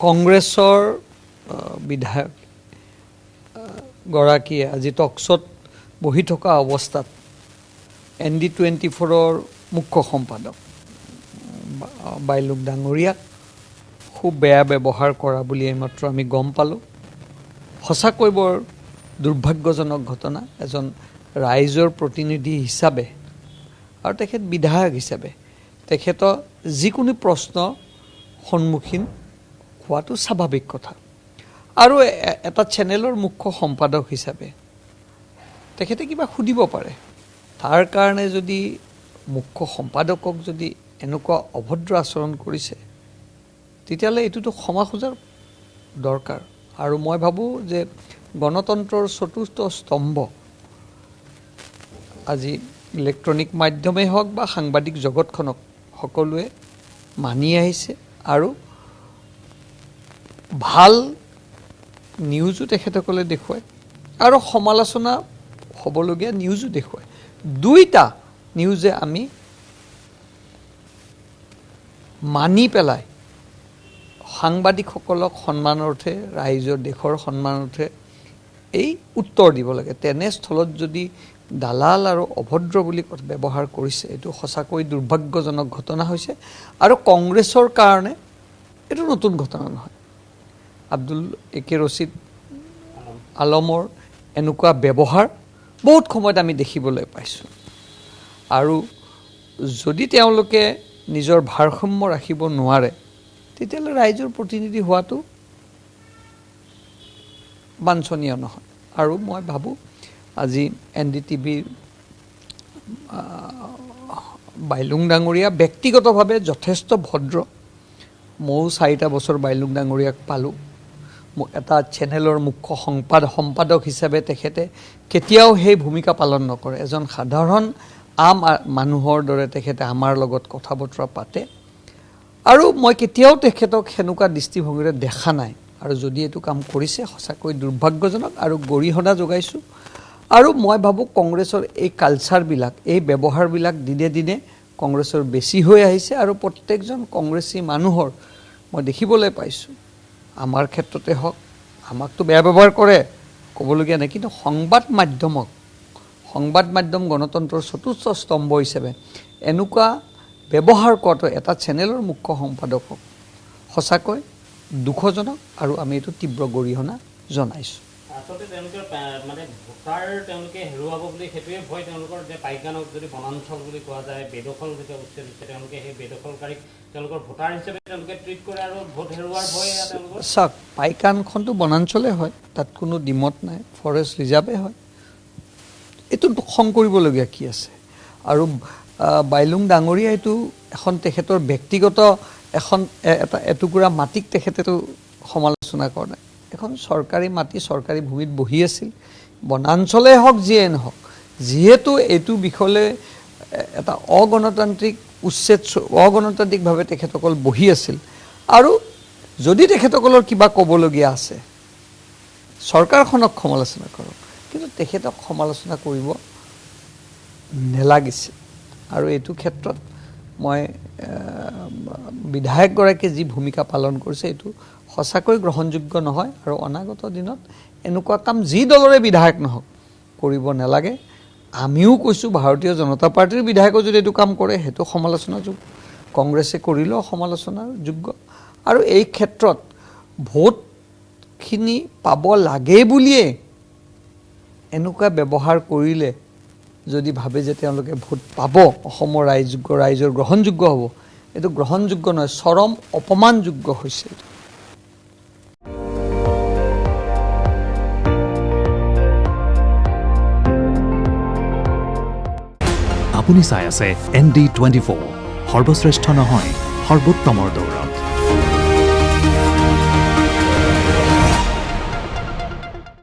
কংগ্ৰেছৰ বিধায়ক গৰাকীয়ে আজি টকশ্বত বহি থকা অৱস্থাত ND24ৰ মুখ্য সম্পাদক বাইলুং ডাঙৰীয়াক খুব বেয়া ব্যৱহাৰ কৰা বুলি এইমাত্ৰ আমি গম পালোঁ। সঁচাকৈ বৰ দুৰ্ভাগ্যজনক ঘটনা। এজন ৰাইজৰ প্ৰতিনিধি হিচাপে আৰু তেখেত বিধায়ক হিচাপে তেখেতৰ যিকোনো প্ৰশ্ন সন্মুখীন হোৱাটো স্বাভাৱিক কথা। আৰু এটা চেনেলৰ মুখ্য সম্পাদক হিচাপে তেখেতে কিবা সুধিব পাৰে। তাৰ কাৰণে যদি মুখ্য সম্পাদকক যদি এনেকুৱা অভদ্ৰ আচৰণ কৰিছে তেতিয়াহ'লে এইটোতো ক্ষমা খোজাৰ দৰকাৰ। আৰু মই ভাবোঁ যে গণতন্ত্ৰৰ চতুৰ্থ স্তম্ভ আজি ইলেক্ট্ৰনিক মাধ্যমেই হওক বা সাংবাদিক জগতখনক সকলোৱে মানি আহিছে আৰু ভাল নিউজো তেখেতসকলে দেখুৱায় আৰু সমালোচনা হ'বলগীয়া নিউজো দেখুৱায়। দুইটা নিউজে আমি মানি পেলাই সাংবাদিকসকলক সন্মানাৰ্থে ৰাইজৰ দেশৰ সন্মানাৰ্থে এই উত্তৰ দিব লাগে। তেনেস্থলত যদি দালাল আৰু অভদ্ৰ বুলি ব্যৱহাৰ কৰিছে এইটো সঁচাকৈ দুৰ্ভাগ্যজনক ঘটনা হৈছে। আৰু কংগ্ৰেছৰ কাৰণে এইটো নতুন ঘটনা নহয়। আব্দুল ৰছিদ আলমৰ এনেকুৱা ব্যৱহাৰ বহুত সময়ত আমি দেখিবলৈ পাইছোঁ। আৰু যদি তেওঁলোকে নিজৰ ভাৰসাম্য ৰাখিব নোৱাৰে তেতিয়াহ'লে ৰাইজৰ প্ৰতিনিধি হোৱাটো বাঞ্ছনীয় নহয়। আৰু মই ভাবোঁ আজি NDTVৰ বাইলুং ডাঙৰীয়া ব্যক্তিগতভাৱে যথেষ্ট ভদ্ৰ। ময়ো 4টা বছৰ বাইলুং ডাঙৰীয়াক পালোঁ। এটা চেনেলৰ মুখ্য সম্পাদক হিচাপে তেখেতে কেতিয়াও সেই ভূমিকা পালন নকৰে। এজন সাধাৰণ আম মানুহৰ দৰে তেখেতে আমাৰ লগত কথা বতৰা পাতে আৰু মই কেতিয়াও তেখেতক সেনেকুৱা দৃষ্টিভংগীৰে দেখা নাই। আৰু যদি এইটো কাম কৰিছে সঁচাকৈ দুৰ্ভাগ্যজনক আৰু গৰিহণা যোগাইছোঁ। আৰু মই ভাবোঁ কংগ্ৰেছৰ এই কালচাৰবিলাক এই ব্যৱহাৰবিলাক দিনে দিনে কংগ্ৰেছৰ বেছি হৈ আহিছে। আৰু প্ৰত্যেকজন কংগ্ৰেছী মানুহৰ মই দেখিবলৈ পাইছোঁ আমাৰ ক্ষেত্ৰতে হওক আমাকতো বেয়া ব্যৱহাৰ কৰে ক'বলগীয়া নাই, কিন্তু সংবাদ মাধ্যম গণতন্ত্ৰৰ চতুৰ্থ স্তম্ভ হিচাপে এনেকুৱা ব্যৱহাৰ কৰাটো এটা চেনেলৰ মুখ্য সম্পাদকক সঁচাকৈ দুখজনক আৰু আমি এইটো তীব্ৰ গৰিহণা জনাইছোঁ। আচলতে তেওঁলোকৰ মানে ভোটাৰ তেওঁলোকে হেৰুৱাব বুলি সেইটোৱে ভয় তেওঁলোকৰ, যে পাইকানক যদি বনাঞ্চল বুলি কোৱা যায়, বেদখল যেতিয়া উচ্ছেদ হৈছে তেওঁলোকে সেই বেদখলকাৰীক তেওঁলোকৰ ভোটাৰ হিচাপে তেওঁলোকে ট্ৰিট কৰে আৰু ভোট হেৰুৱাৰ ভয় তেওঁলোকৰ। চাওক, পাইকানখনটো বনাঞ্চলে হয়, তাত কোনো ডিমত নাই, ফৰেষ্ট ৰিজাৰ্ভে হয়। এইটো খং কৰিবলগীয়া কি আছে? আৰু বাইলুং ডাঙৰীয়া এইটো এখন তেখেতৰ ব্যক্তিগত এটা এটুকুৰা মাটিক তেখেতেতো সমালোচনা কৰা নাই। এখন চৰকাৰী মাটি চৰকাৰী ভূমিত বহি আছিল, বনাঞ্চলেই হওক যিয়ে নহওক, যিহেতু এইটো বিষয়লৈ এটা অগণতান্ত্ৰিকভাৱে তেখেতসকল বহি আছিল। আৰু যদি তেখেতসকলৰ কিবা ক'বলগীয়া আছে চৰকাৰখনক সমালোচনা কৰক, কিন্তু তেখেতক সমালোচনা কৰিব নেলাগিছিল। আৰু এইটো ক্ষেত্ৰত মই বিধায়কগৰাকীয়ে যি ভূমিকা পালন কৰিছে এইটো সঁচাকৈ গ্ৰহণযোগ্য নহয়। আৰু অনাগত দিনত এনেকুৱা কাম যি দলৰে বিধায়ক নহওক কৰিব নালাগে। আমিও কৈছোঁ ভাৰতীয় জনতা পাৰ্টীৰ বিধায়কেও যদি এইটো কাম কৰে সেইটো সমালোচনাযোগ্য, কংগ্ৰেছে কৰিলেও সমালোচনাৰ যোগ্য। আৰু এই ক্ষেত্ৰত ভোটখিনি পাব লাগে বুলিয়ে এনেকুৱা ব্যৱহাৰ কৰিলে যদি ভাবে যে তেওঁলোকে ভোট পাব, অসমৰ ৰাইজৰ গ্ৰহণযোগ্য হ'ব, এইটো গ্ৰহণযোগ্য নহয়, চৰম অপমানযোগ্য হৈছে। আপুনি চাই আছে ND24, সৰ্বশ্ৰেষ্ঠ নহয় সৰ্বোত্তমৰ দৌৰত।